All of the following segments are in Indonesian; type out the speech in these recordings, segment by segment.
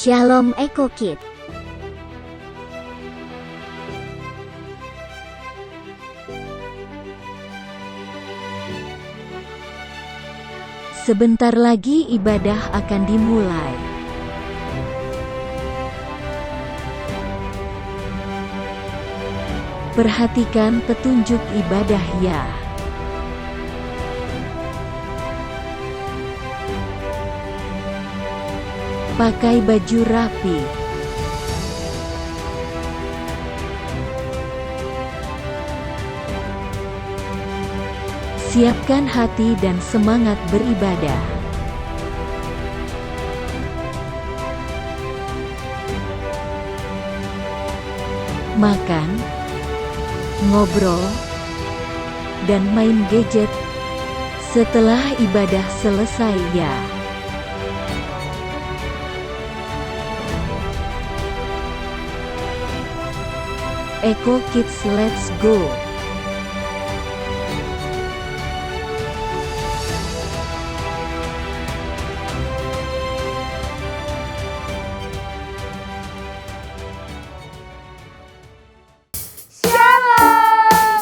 Shalom Eko Kid. Sebentar lagi ibadah akan dimulai. Perhatikan petunjuk ibadah ya. Pakai baju rapi. Siapkan hati dan semangat beribadah. Makan, ngobrol, dan main gadget setelah ibadah selesai ya. Eko Kids, let's go. Shalom.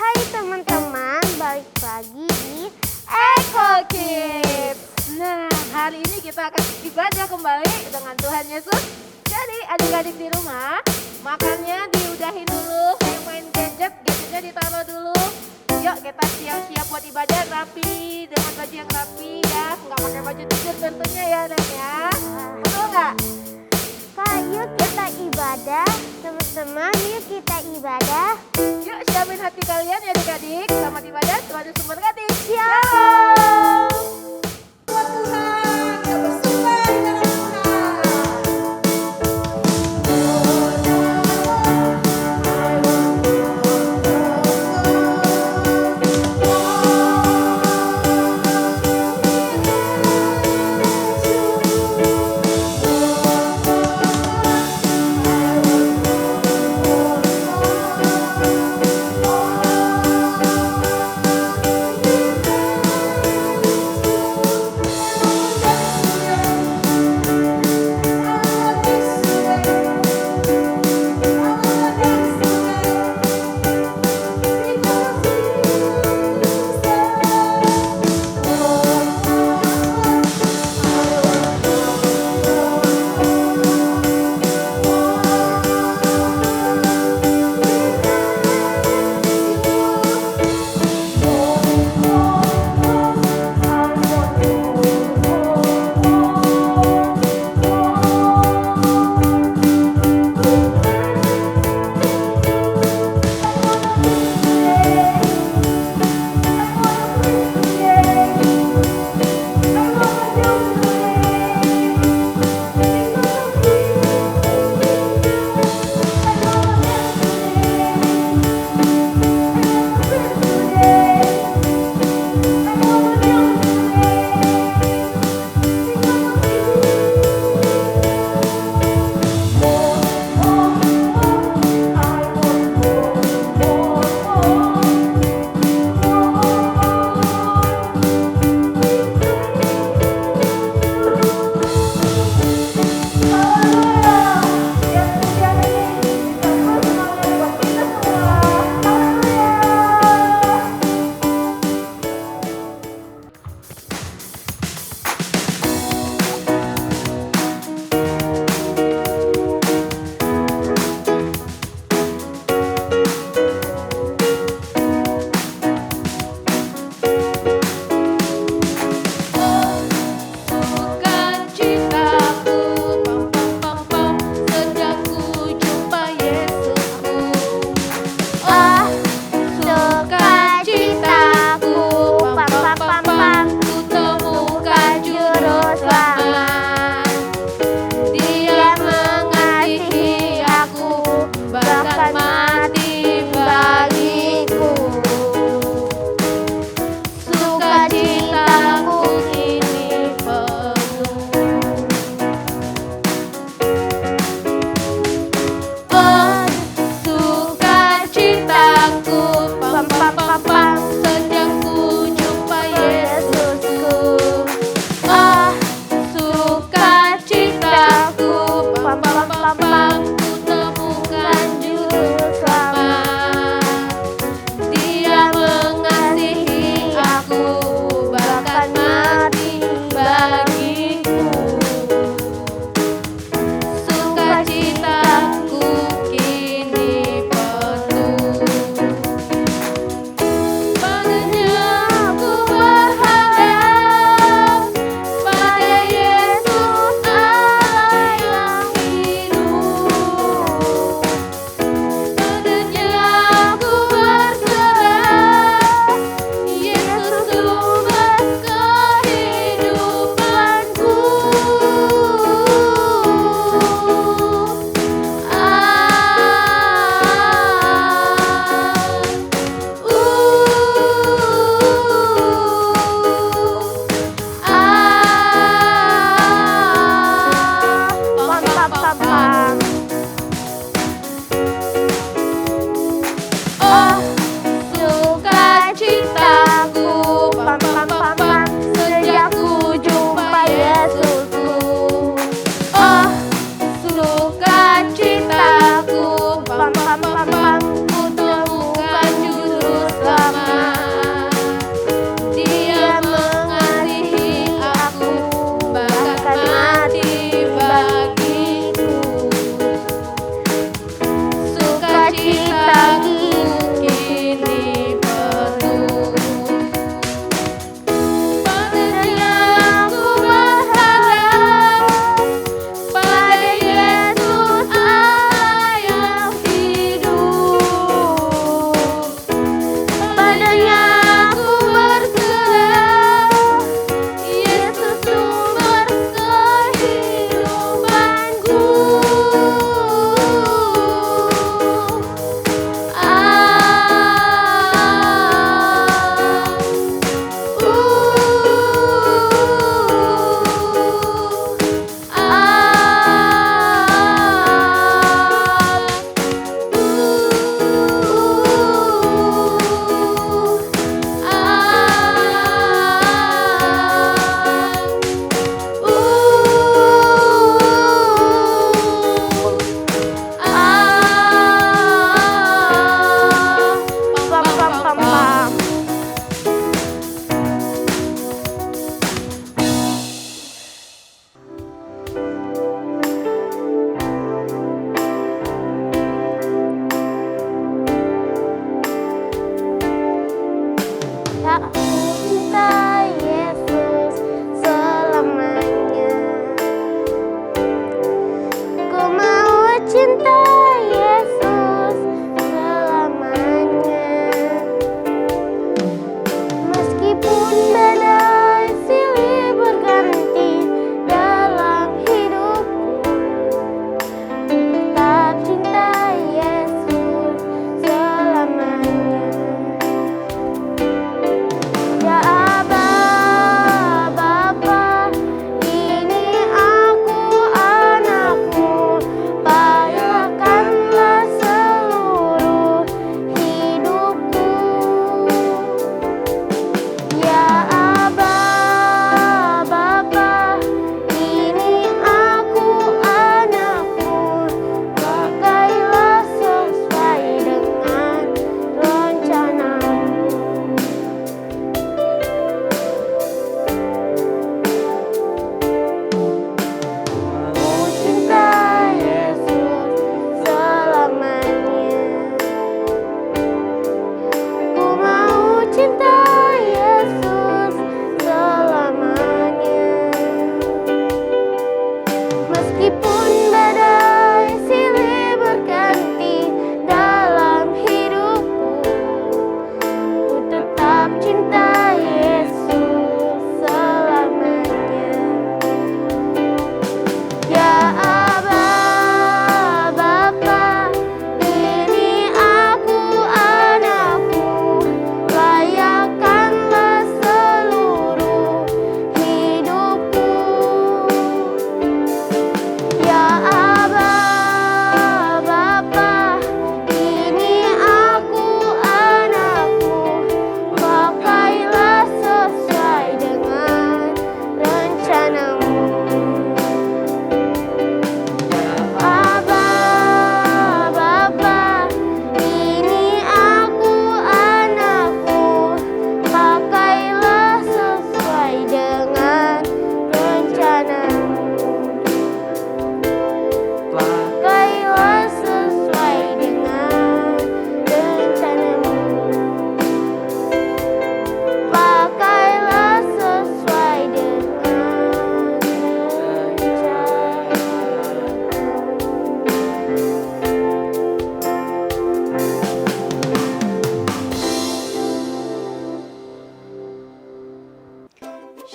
Hai teman-teman, balik lagi di Eko Kids. Nah, hari ini kita akan ibadah kembali dengan Tuhan Yesus. Jadi adik-adik di rumah, makannya diudahin dulu, yang main gadgetnya ditaruh dulu. Yuk kita siap-siap buat ibadah rapi, dengan baju yang rapi ya, nggak pakai baju tidur tentunya ya Dan ya. Betul nggak? Pak, yuk kita ibadah. Teman-teman, yuk kita ibadah. Yuk siapin hati kalian ya adik-adik, selamat ibadah, Tuhan Yesus memberkati. Shalom. Tuhan, kita bersembah di dalam Tuhan.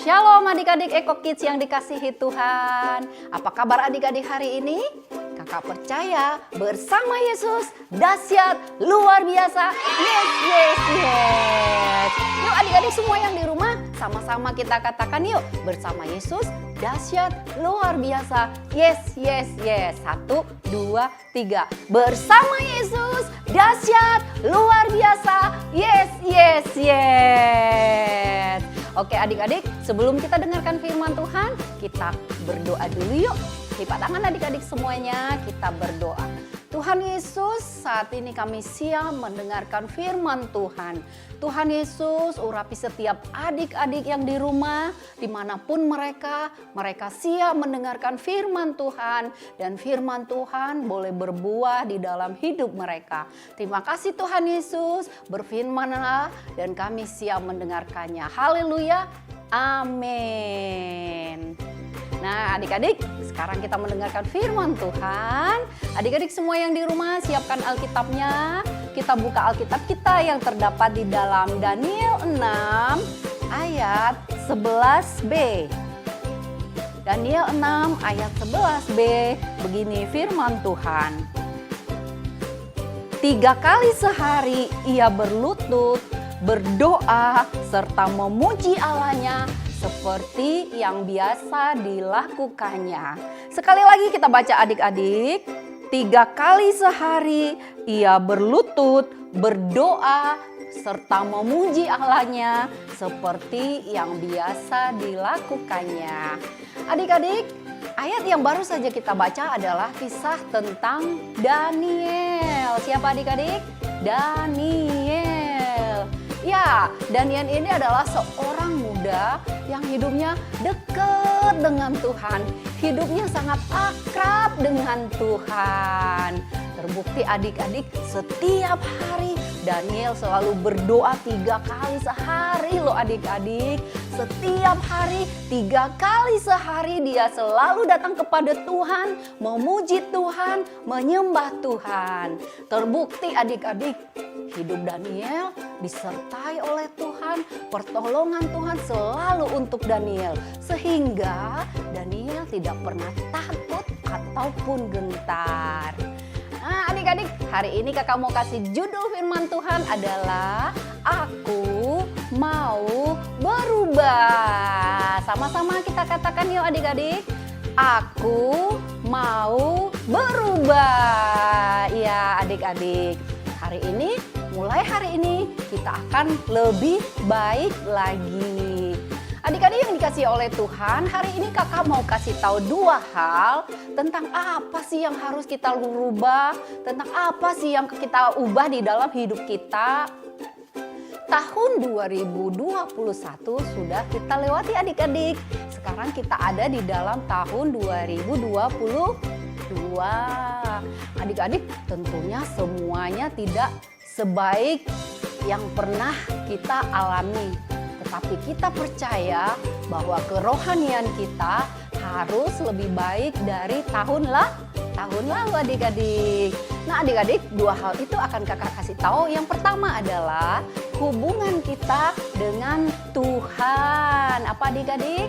Shalom adik-adik Eko Kids yang dikasihi Tuhan. Apa kabar adik-adik hari ini? Kakak percaya bersama Yesus dahsyat luar biasa. Yes, yes, yes. Yuk adik-adik semua yang di rumah sama-sama kita katakan yuk. Bersama Yesus dahsyat luar biasa. Yes, yes, yes. 1, 2, 3. Bersama Yesus dahsyat luar biasa. Yes, yes, yes. Oke adik-adik, sebelum kita dengarkan firman Tuhan, kita berdoa dulu yuk. Lipat tangan adik-adik semuanya, kita berdoa. Tuhan Yesus, saat ini kami siap mendengarkan firman Tuhan. Tuhan Yesus, urapi setiap adik-adik yang di rumah, dimanapun mereka siap mendengarkan firman Tuhan. Dan firman Tuhan boleh berbuah di dalam hidup mereka. Terima kasih Tuhan Yesus, berfirmanlah dan kami siap mendengarkannya. Haleluya, amin. Nah adik-adik, sekarang kita mendengarkan firman Tuhan. Adik-adik semua yang di rumah siapkan Alkitabnya. Kita buka Alkitab kita yang terdapat di dalam Daniel 6 ayat 11b. Daniel 6 ayat 11b, begini firman Tuhan. 3 kali sehari ia berlutut, berdoa, serta memuji Allahnya seperti yang biasa dilakukannya. Sekali lagi kita baca adik-adik. 3 kali sehari ia berlutut, berdoa, serta memuji Allahnya seperti yang biasa dilakukannya. Adik-adik, ayat yang baru saja kita baca adalah kisah tentang Daniel. Siapa adik-adik? Daniel. Ya, Daniel ini adalah seorang muda yang hidupnya dekat dengan Tuhan. Hidupnya sangat akrab dengan Tuhan. Terbukti adik-adik, setiap hari Daniel selalu berdoa 3 kali sehari loh adik-adik. Setiap hari 3 kali sehari dia selalu datang kepada Tuhan, memuji Tuhan, menyembah Tuhan. Terbukti adik-adik, hidup Daniel disertai oleh Tuhan, pertolongan Tuhan selalu untuk Daniel. Sehingga Daniel tidak pernah takut ataupun gentar. Nah adik-adik, hari ini kakak mau kasih judul firman Tuhan adalah Aku Mau Berubah. Sama-sama kita katakan yuk adik-adik. Aku mau berubah. Ya adik-adik, mulai hari ini kita akan lebih baik lagi. Adik-adik yang dikasihi oleh Tuhan, hari ini kakak mau kasih tahu 2 hal tentang apa sih yang harus kita rubah, tentang apa sih yang kita ubah di dalam hidup kita. Tahun 2021 sudah kita lewati adik-adik. Sekarang kita ada di dalam tahun 2022. Adik-adik, tentunya semuanya tidak sebaik yang pernah kita alami. Tetapi kita percaya bahwa kerohanian kita harus lebih baik dari tahun lalu adik-adik. Nah adik-adik, 2 hal itu akan kakak kasih tahu. Yang pertama adalah hubungan kita dengan Tuhan. Apa adik-adik?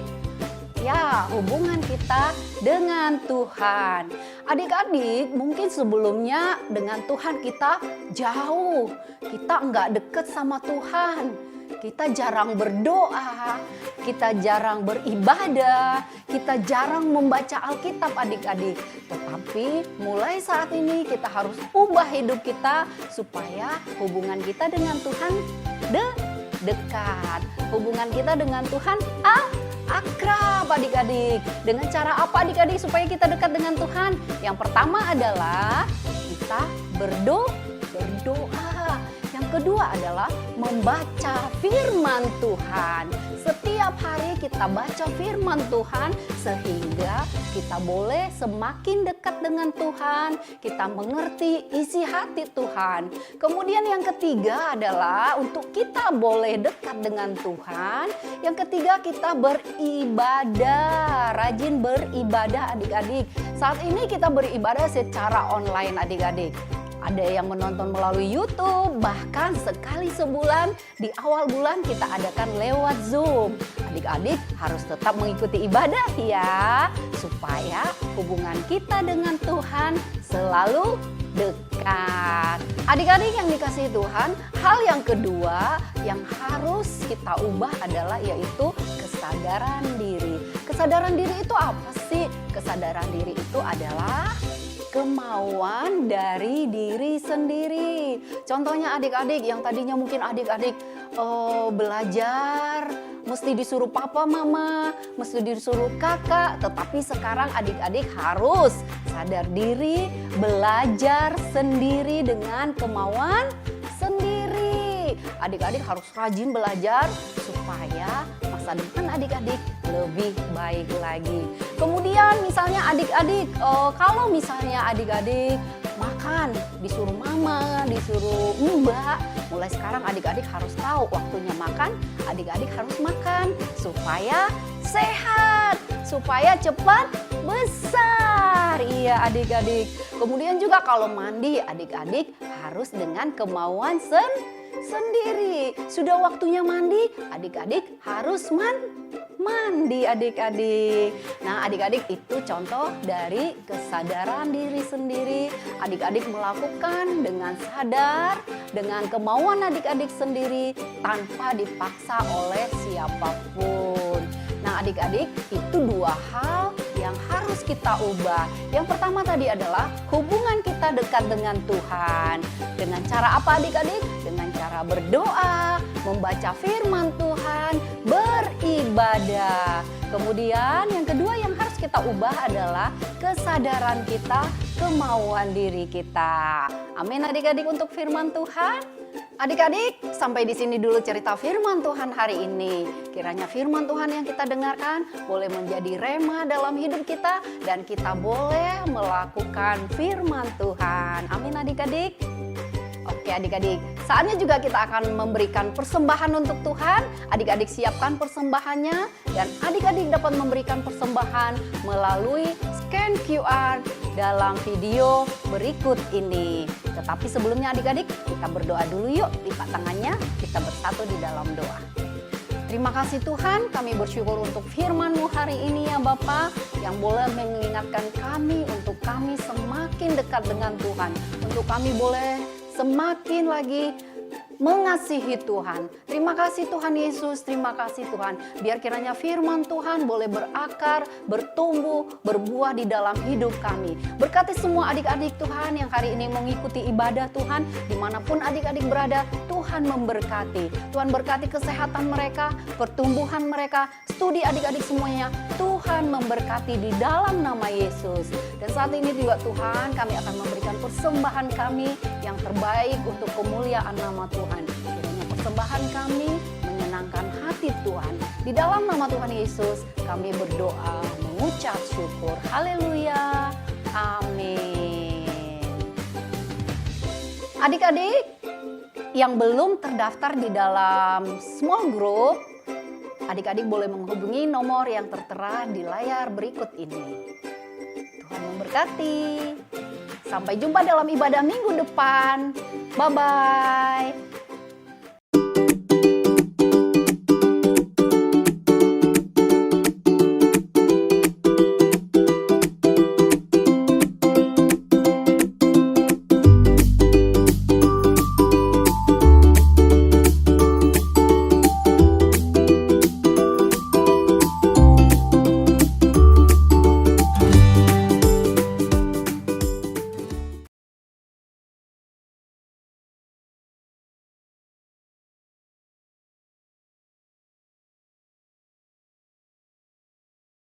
Ya, hubungan kita dengan Tuhan. Adik-adik, mungkin sebelumnya dengan Tuhan kita jauh. Kita nggak deket sama Tuhan. Kita jarang berdoa, kita jarang beribadah, kita jarang membaca Alkitab adik-adik. Tetapi mulai saat ini kita harus ubah hidup kita supaya hubungan kita dengan Tuhan dekat. Hubungan kita dengan Tuhan akrab adik-adik. Dengan cara apa adik-adik supaya kita dekat dengan Tuhan? Yang pertama adalah kita berdoa. Yang kedua adalah membaca firman Tuhan. Setiap hari kita baca firman Tuhan sehingga kita boleh semakin dekat dengan Tuhan. Kita mengerti isi hati Tuhan. Kemudian yang ketiga adalah untuk kita boleh dekat dengan Tuhan. Yang ketiga kita beribadah, rajin beribadah adik-adik. Saat ini kita beribadah secara online adik-adik. ada yang menonton melalui YouTube, bahkan sekali sebulan di awal bulan kita adakan lewat Zoom. Adik-adik harus tetap mengikuti ibadah ya, supaya hubungan kita dengan Tuhan selalu dekat. Adik-adik yang dikasihi Tuhan, hal yang kedua yang harus kita ubah adalah yaitu kesadaran diri. Kesadaran diri itu apa sih? Kesadaran diri itu adalah kemauan dari diri sendiri. Contohnya adik-adik yang tadinya mungkin adik-adik belajar mesti disuruh papa mama, mesti disuruh kakak, tetapi sekarang adik-adik harus sadar diri, belajar sendiri dengan kemauan sendiri. Adik-adik harus rajin belajar supaya masa depan adik-adik lebih baik lagi. Kemudian misalnya adik-adik, kalau misalnya adik-adik makan, disuruh mama, disuruh mbak, mulai sekarang adik-adik harus tahu waktunya makan, adik-adik harus makan supaya sehat, supaya cepat besar. Iya adik-adik. Kemudian juga kalau mandi, adik-adik harus dengan kemauan sendiri. Sudah waktunya mandi, adik-adik harus mandi adik-adik. Nah adik-adik itu contoh dari kesadaran diri sendiri. Adik-adik melakukan dengan sadar, dengan kemauan adik-adik sendiri tanpa dipaksa oleh siapapun. Nah adik-adik itu dua hal yang harus kita ubah. Yang pertama tadi adalah hubungan kita dekat dengan Tuhan. Dengan cara apa adik-adik? Dengan cara berdoa, membaca firman Tuhan, beribadah. Kemudian yang kedua yang harus kita ubah adalah kesadaran kita, kemauan diri kita. Amin adik-adik untuk firman Tuhan. Adik-adik, sampai di sini dulu cerita firman Tuhan hari ini. Kiranya firman Tuhan yang kita dengarkan boleh menjadi rema dalam hidup kita dan kita boleh melakukan firman Tuhan. Amin adik-adik. Oke adik-adik, saatnya juga kita akan memberikan persembahan untuk Tuhan. Adik-adik siapkan persembahannya dan adik-adik dapat memberikan persembahan melalui scan QR dalam video berikut ini. Tetapi sebelumnya adik-adik, kita berdoa dulu yuk, lipat tangannya, kita bersatu di dalam doa. Terima kasih Tuhan, kami bersyukur untuk firman-Mu hari ini ya Bapa, yang boleh mengingatkan kami untuk kami semakin dekat dengan Tuhan, untuk kami boleh semakin lagi mengasihi Tuhan. Terima kasih Tuhan Yesus, terima kasih Tuhan. Biar kiranya firman Tuhan boleh berakar, bertumbuh, berbuah di dalam hidup kami. Berkati semua adik-adik Tuhan yang hari ini mengikuti ibadah Tuhan. Dimanapun adik-adik berada, Tuhan memberkati. Tuhan berkati kesehatan mereka, pertumbuhan mereka, studi adik-adik semuanya. Tuhan memberkati di dalam nama Yesus. Dan saat ini juga Tuhan, kami akan memberikan persembahan kami yang terbaik untuk kemuliaan nama Tuhan. Kiranya persembahan kami menyenangkan hati Tuhan. Di dalam nama Tuhan Yesus kami berdoa mengucap syukur. Haleluya. Amin. Adik-adik yang belum terdaftar di dalam small group, adik-adik boleh menghubungi nomor yang tertera di layar berikut ini. Tuhan memberkati. Sampai jumpa dalam ibadah minggu depan. Bye-bye.